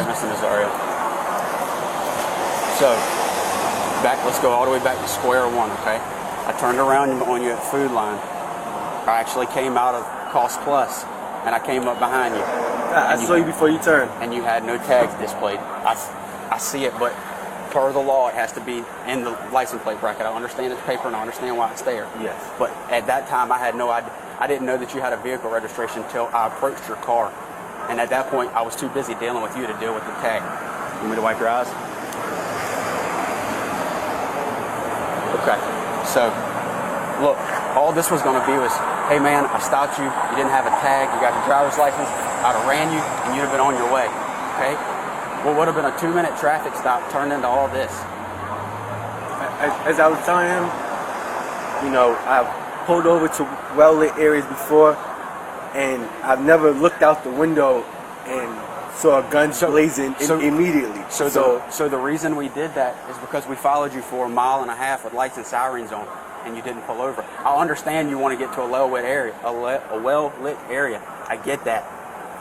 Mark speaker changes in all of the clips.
Speaker 1: Mr. Nazario. So, let's go all the way back to square one, okay? I turned around on you at Food Line. I actually came out of Cost Plus, and I came up behind you.
Speaker 2: I saw you before you turned.
Speaker 1: And you had no tags displayed. I see it, but per the law, it has to be in the license plate bracket. I understand it's paper, and I understand why it's there.
Speaker 2: Yes.
Speaker 1: But at that time, I had no idea. I didn't know that you had a vehicle registration until I approached your car. And at that point, I was too busy dealing with you to deal with the tag. You want me to wipe your eyes? Okay. So, look, all this was going to be was, hey, man, I stopped you. You didn't have a tag. You got your driver's license. I'd have ran you, and you'd have been on your way. Okay? What would have been a 2-minute traffic stop turned into all this.
Speaker 2: As I was telling him, you know, I've pulled over to well-lit areas before, and I've never looked out the window and saw guns blazing immediately. So
Speaker 1: the reason we did that is because we followed you for 1.5 miles with lights and sirens on, and you didn't pull over. I understand you want to get to a well-lit area, a well-lit area. I get that,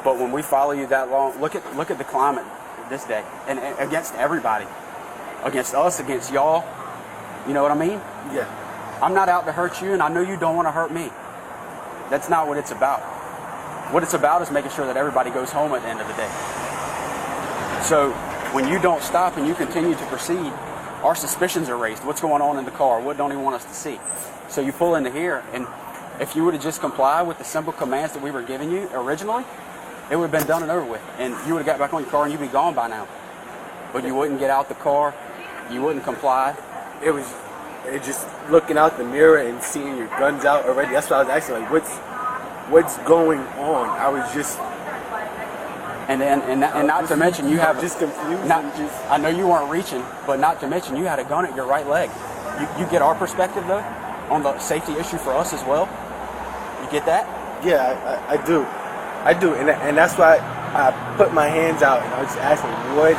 Speaker 1: but when we follow you that long, look at the climate this day, and against everybody, against us, against y'all. You know what I mean?
Speaker 2: Yeah.
Speaker 1: I'm not out to hurt you, and I know you don't want to hurt me. That's not what it's about. What it's about is making sure that everybody goes home at the end of the day. So when you don't stop and you continue to proceed, our suspicions are raised. What's going on in the car? What don't he want us to see? So you pull into here, and if you would have just complied with the simple commands that we were giving you originally, it would have been done and over with. And you would have got back on your car and you'd be gone by now. But you wouldn't get out the car. You wouldn't comply.
Speaker 2: It was just looking out the mirror and seeing your guns out already. That's why I was asking, like, what's going on? I was just...
Speaker 1: And not to mention you have...
Speaker 2: Just confused.
Speaker 1: I know you weren't reaching, but not to mention you had a gun at your right leg. You get our perspective, though, on the safety issue for us as well? You get that?
Speaker 2: Yeah, I do. And that's why I put my hands out and I was asking, what?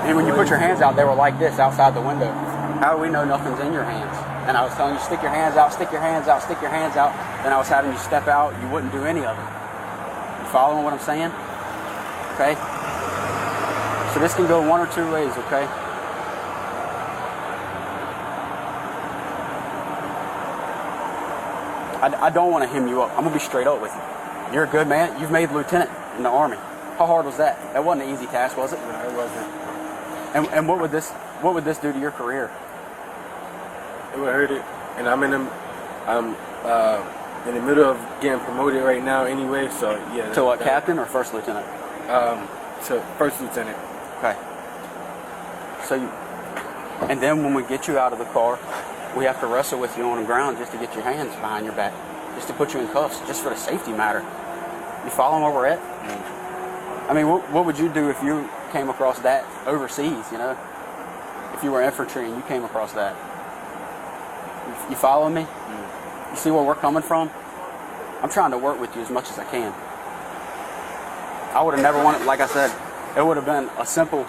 Speaker 1: And when you put your hands out, they were like this outside the window. How do we know nothing's in your hands? And I was telling you, stick your hands out, stick your hands out, stick your hands out. Then I was having you step out. You wouldn't do any of it. You following what I'm saying? Okay? So this can go one or two ways, okay? I don't want to hem you up. I'm going to be straight up with you. You're a good man. You've made lieutenant in the Army. How hard was that? That wasn't an easy task, was it?
Speaker 2: No, it wasn't.
Speaker 1: And what would this do to your career?
Speaker 2: It would hurt it. And I'm in the middle of getting promoted right now anyway, so yeah.
Speaker 1: To what, captain or first lieutenant?
Speaker 2: To first lieutenant.
Speaker 1: Okay. And then when we get you out of the car, we have to wrestle with you on the ground just to get your hands behind your back, just to put you in cuffs, just for the safety matter. You follow where we're at? I mean, what would you do if you came across that overseas, you know? If you were infantry and you came across that? You follow me? You see where we're coming from? I'm trying to work with you as much as I can. I would have never wanted, like I said, it would have been a simple,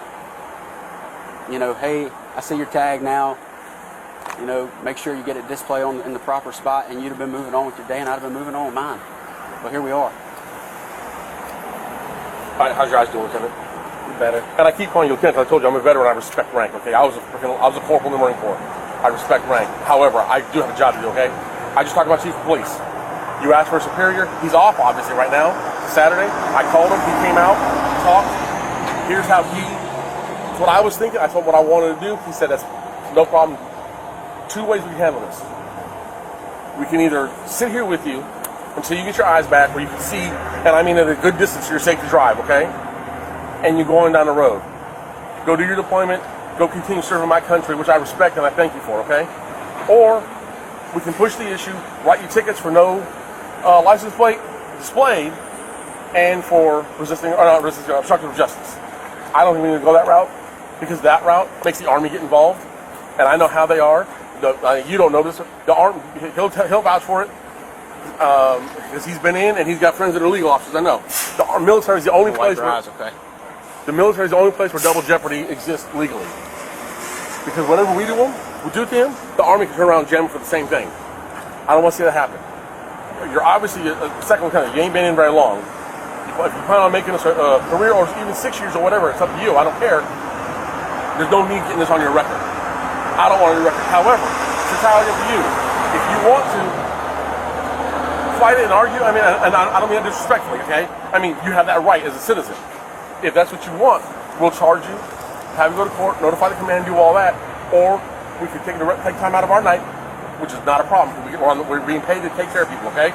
Speaker 1: you know, hey, I see your tag now. You know, make sure you get it displayed in the proper spot, and you'd have been moving on with your day, and I'd have been moving on with mine. But here we are.
Speaker 3: How's your eyes doing, Lieutenant?
Speaker 2: Better.
Speaker 3: And I keep calling you Lieutenant because I told you I'm a veteran. I respect rank. Okay, I was a corporal in the Marine Corps. I respect rank. However, I do have a job to do. Okay, I just talked about Chief of Police. You asked for a superior. He's off obviously right now. Saturday. I called him. He came out, talked. Here's how what I was thinking. I told him what I wanted to do. He said that's no problem. Two ways we can handle this. We can either sit here with you until you get your eyes back where you can see, and I mean at a good distance so you're safe to drive, okay? And you're going down the road. Go do your deployment, go continue serving my country, which I respect and I thank you for, okay? Or we can push the issue, write you tickets for no license plate displayed and for obstruction of justice. I don't think we need to go that route because that route makes the Army get involved, and I know how they are. You don't know this. The Army, he'll vouch for it because he's been in and he's got friends that are legal officers. I know. The military is the only place the military is the only place where double jeopardy exists legally. Because whenever we do to him, the Army can turn around and jam him for the same thing. I don't want to see that happen. You're obviously a second lieutenant. You ain't been in very long. if you plan on making this a career or even 6 years or whatever, it's up to you. I don't care. There's no need getting this on your record. I don't want it on your record. However, it's entirely up to you. If you want to fight it and argue, I mean, and I don't mean that disrespectfully, okay? I mean, you have that right as a citizen. If that's what you want, we'll charge you, have you go to court, notify the command, do all that, or we could take time out of our night, which is not a problem. We're being paid to take care of people, okay?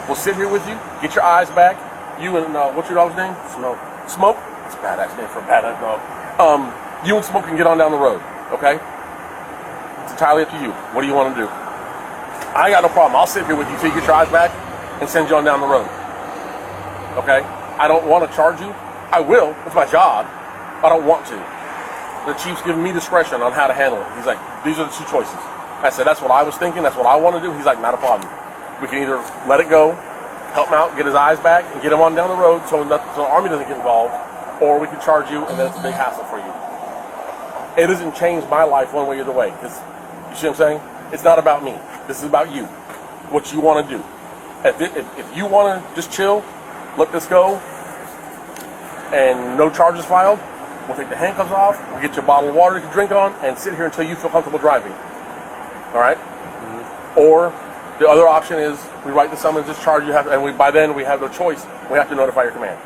Speaker 3: We'll sit here with you, get your eyes back. You and, what's your dog's name?
Speaker 2: Smoke.
Speaker 3: Smoke? It's a badass name for a badass dog. You and Smoke can get on down the road, okay? It's entirely up to you. What do you want to do? I ain't got no problem. I'll sit here with you till you get your eyes back and send you on down the road. Okay? I don't want to charge you. I will. It's my job. I don't want to. The chief's giving me discretion on how to handle it. He's like, these are the two choices. I said, that's what I was thinking. That's what I want to do. He's like, not a problem. We can either let it go, help him out, get his eyes back, and get him on down the road so the Army doesn't get involved, or we can charge you, and then it's a big hassle for you. It doesn't change my life one way or the way. Because, you see what I'm saying? It's not about me. This is about you. What you want to do. If you want to just chill, let this go, and no charges filed, we'll take the handcuffs off, we'll get you a bottle of water you can drink on, and sit here until you feel comfortable driving. All right? Mm-hmm. Or the other option is we write the summons, discharge you, by then we have no choice. We have to notify your command.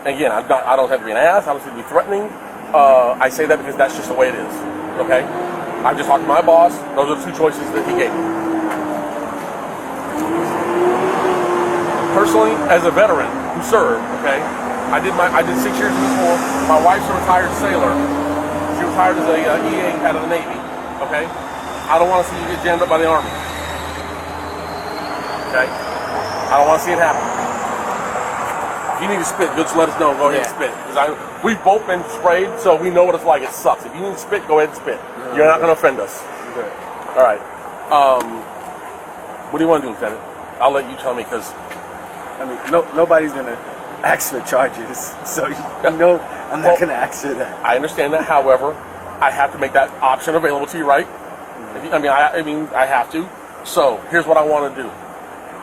Speaker 3: And again, I don't have to be an ass. I don't have to be threatening. I say that because that's just the way it is. Okay? I just talked to my boss. Those are the two choices that he gave me. Personally, as a veteran who served, okay, I did 6 years in the Corps. My wife's a retired sailor. She retired as a EA out of the Navy. Okay? I don't want to see you get jammed up by the Army. Okay? I don't want to see it happen. If you need to spit, just let us know. Go ahead and spit. Because we've both been sprayed, so we know what it's like. It sucks. If you need to spit, go ahead and spit. You're not going to offend us.
Speaker 2: Good.
Speaker 3: All right. What do you want to do, Lieutenant? I'll let you tell me because...
Speaker 2: I mean, nobody's going to ask for charges, so I'm not going to ask for that.
Speaker 3: I understand that. However, I have to make that option available to you, right? I mean, I have to. So here's what I want to do.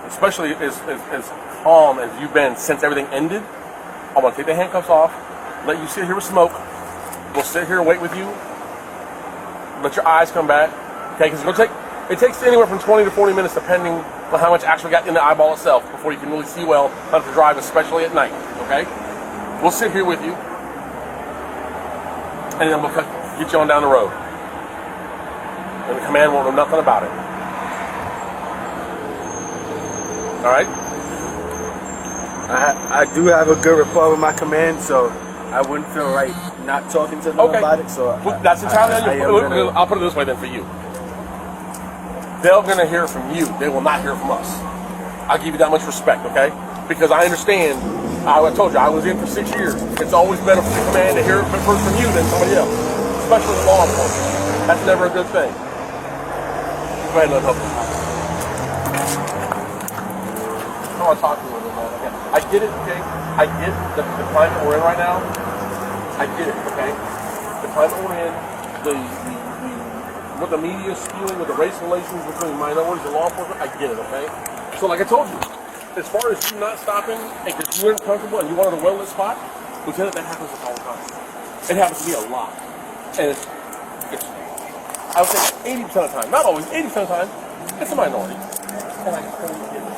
Speaker 3: Especially as calm as you've been since everything ended, I want to take the handcuffs off, let you sit here with Smoke. We'll sit here and wait with you. Let your eyes come back. Okay, because it takes anywhere from 20 to 40 minutes depending on how much actually got in the eyeball itself before you can really see well how to drive, especially at night. Okay? We'll sit here with you, and then we'll get you on down the road. And the command won't know nothing about it. All right?
Speaker 2: I do have a good rapport with my command, so I wouldn't feel right not talking to them about it. So
Speaker 3: that's entirely on you. I'll put it this way then for you. They're going to hear from you. They will not hear from us. I'll give you that much respect, okay? Because I understand. I told you, I was in for 6 years. It's always better for the command to hear it first from you than somebody else, especially with law enforcement. That's never a good thing. Go ahead and unhook them. I want to talk to you a little bit. Okay. I get it, okay? I get the climate we're in right now. I get it, okay? The climate we're in, what the media is spewing with the race relations between minorities and law enforcement, I get it, okay? So like I told you, as far as you not stopping and because you weren't comfortable and you wanted a well-lit spot, Lieutenant, that happens all the time. It happens to me a lot. And it's I would say 80% of the time, not always, 80% of the time, it's a minority. And I totally get it.